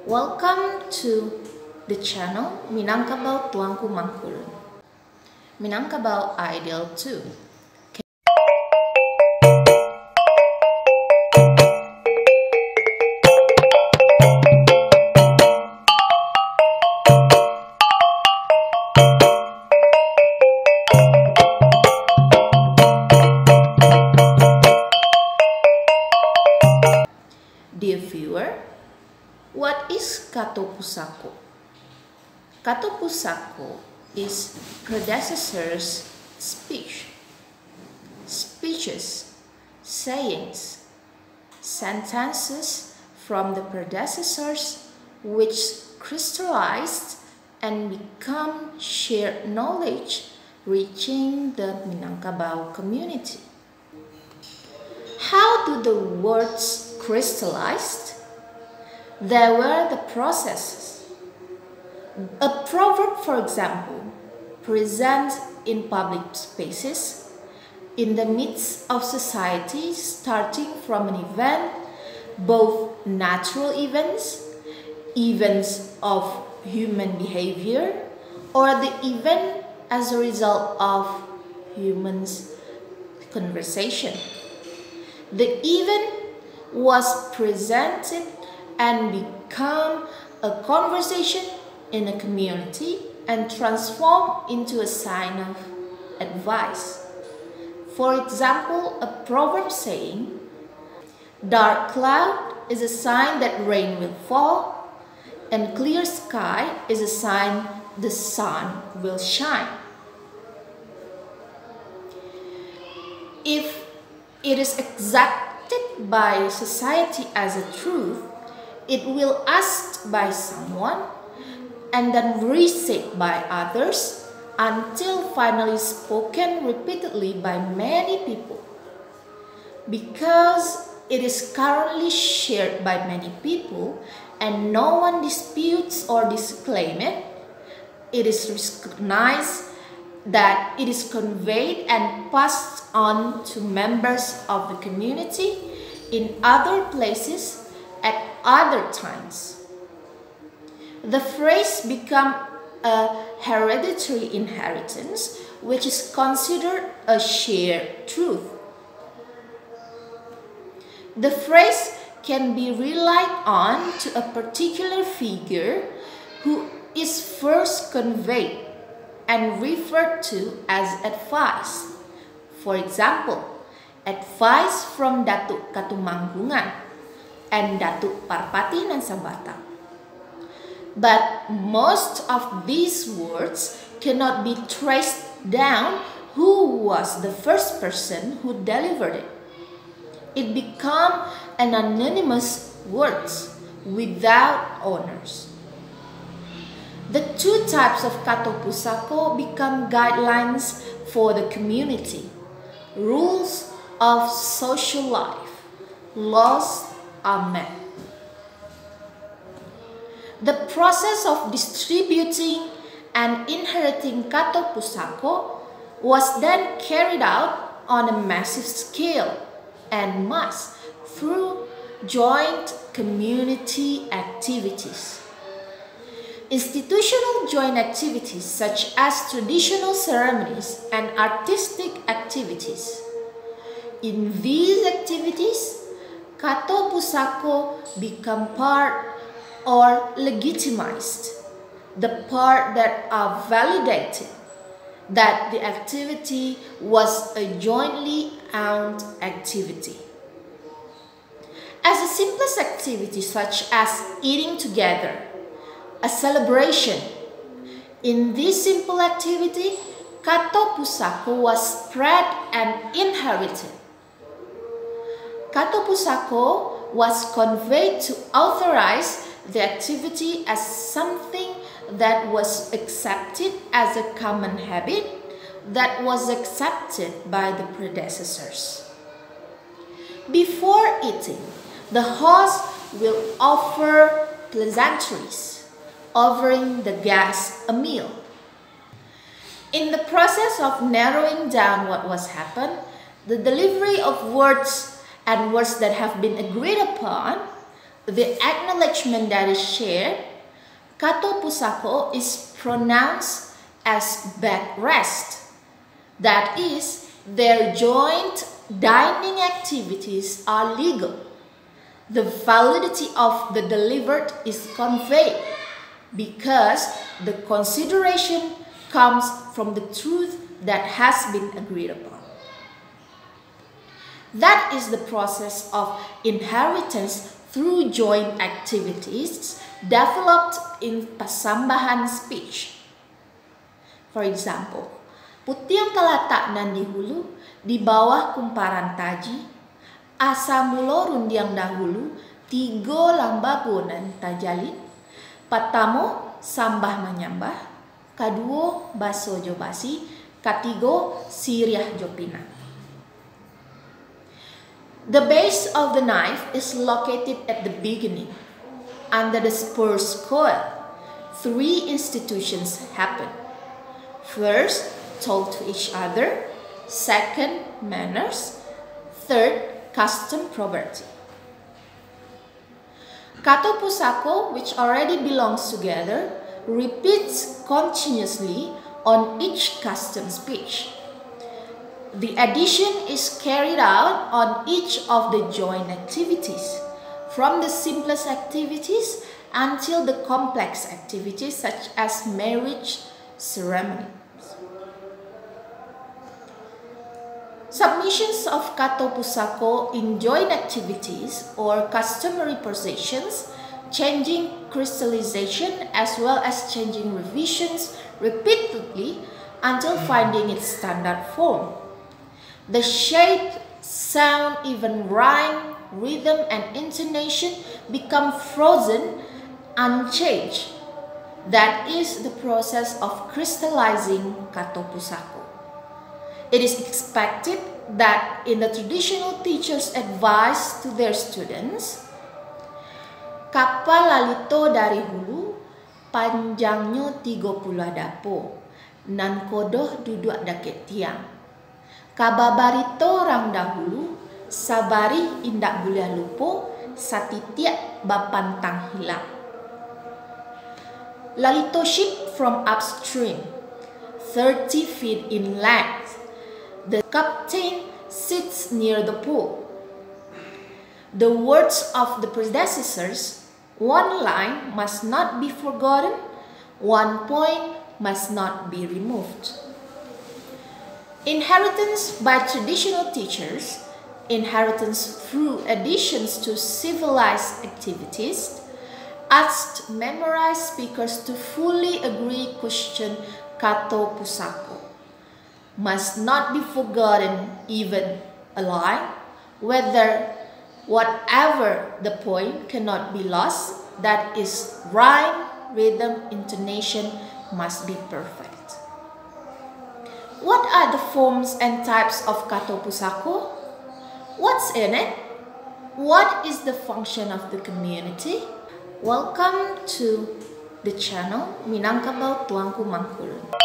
Welcome to the channel Minangkabau Tuanku Mangkudun. Minangkabau Ideal 2. Dear viewer, what is Kato Pusako? Kato Pusako is predecessor's speech, speeches, sayings, sentences from the predecessors which crystallized and become shared knowledge reaching the Minangkabau community. How do the words crystallized? There were the processes. A proverb, for example, present in public spaces, in the midst of society, starting from an event, both natural events, events of human behavior, or the event as a result of humans' conversation. The event was presented and become a conversation in a community and transformed into a sign of advice. For example, a proverb saying, "Dark cloud is a sign that rain will fall, and clear sky is a sign the sun will shine." If it is accepted by society as a truth, it will asked by someone and then received by others until finally spoken repeatedly by many people. Because it is currently shared by many people and no one disputes or disclaims it, it is recognized that it is conveyed and passed on to members of the community in other places at other times. The phrase becomes a hereditary inheritance, which is considered a shared truth. The phrase can be relied on to a particular figure who is first conveyed and referred to as advice. For example, advice from Datuk Katumanggungan and Datuk Parpati Nansabata. But most of these words cannot be traced down who was the first person who delivered it. It became an anonymous words without owners. The two types of Kato Pusako become guidelines for the community, rules of social life, laws are met. The process of distributing and inheriting Kato Pusako was then carried out on a massive scale and mass through joint community activities. Institutional joint activities such as traditional ceremonies and artistic activities. In these activities, Kato Pusako become part or legitimized, the part that are validated, that the activity was a jointly owned activity. As the simplest activity such as eating together, a celebration. In this simple activity, Kato Pusako was spread and inherited. Kato Pusako was conveyed to authorize the activity as something that was accepted as a common habit that was accepted by the predecessors. Before eating, the host will offer pleasantries, offering the guest a meal. In the process of narrowing down what was happened, the delivery of words and words that have been agreed upon, the acknowledgement that is shared, Kato Pusako is pronounced as backrest. That is, their joint dining activities are legal. The validity of the delivered is conveyed because the consideration comes from the truth that has been agreed upon. That is the process of inheritance through joint activities developed in pasambahan speech. For example, putiang kalatak nan di hulu di bawah kumparan taji, asa mulo rundiang dahulu tigo lambago nan tajalin, patamo sambah menyambah, kaduo baso jobasi, katigo siriah jopina. The base of the knife is located at the beginning. Under the spur's coil, 3 institutions happen. First, talk to each other. Second, manners. Third, custom property. Kato Pusako, which already belongs together, repeats continuously on each custom speech. The addition is carried out on each of the joint activities, from the simplest activities until the complex activities such as marriage ceremony. Submissions of Kato Pusako in joint activities or customary possessions, changing crystallization as well as changing revisions repeatedly until finding its standard form. The shape, sound, even rhyme, rhythm, and intonation become frozen, unchanged. That is the process of crystallizing Kato Pusako. It is expected that in the traditional teacher's advice to their students, kapal lalito dari hulu, panjangnya 30 dapo, nan kodoh duduk daket tiang. Kababarito rang dahulu, sabari indak boleh lupo, satitiak bapantang hilang. Lalito ship from upstream, 30 feet in length. The captain sits near the pool. The words of the predecessors, one line must not be forgotten, one point must not be removed. Inheritance by traditional teachers, inheritance through additions to civilized activities, asked memorized speakers to fully agree question Kato Pusako. Must not be forgotten even a line, whatever the point cannot be lost, that is rhyme, rhythm, intonation must be perfect. What are the forms and types of Kato Pusako? What's in it? What is the function of the community? Welcome to the channel Minangkabau Tuanku Mangkudun.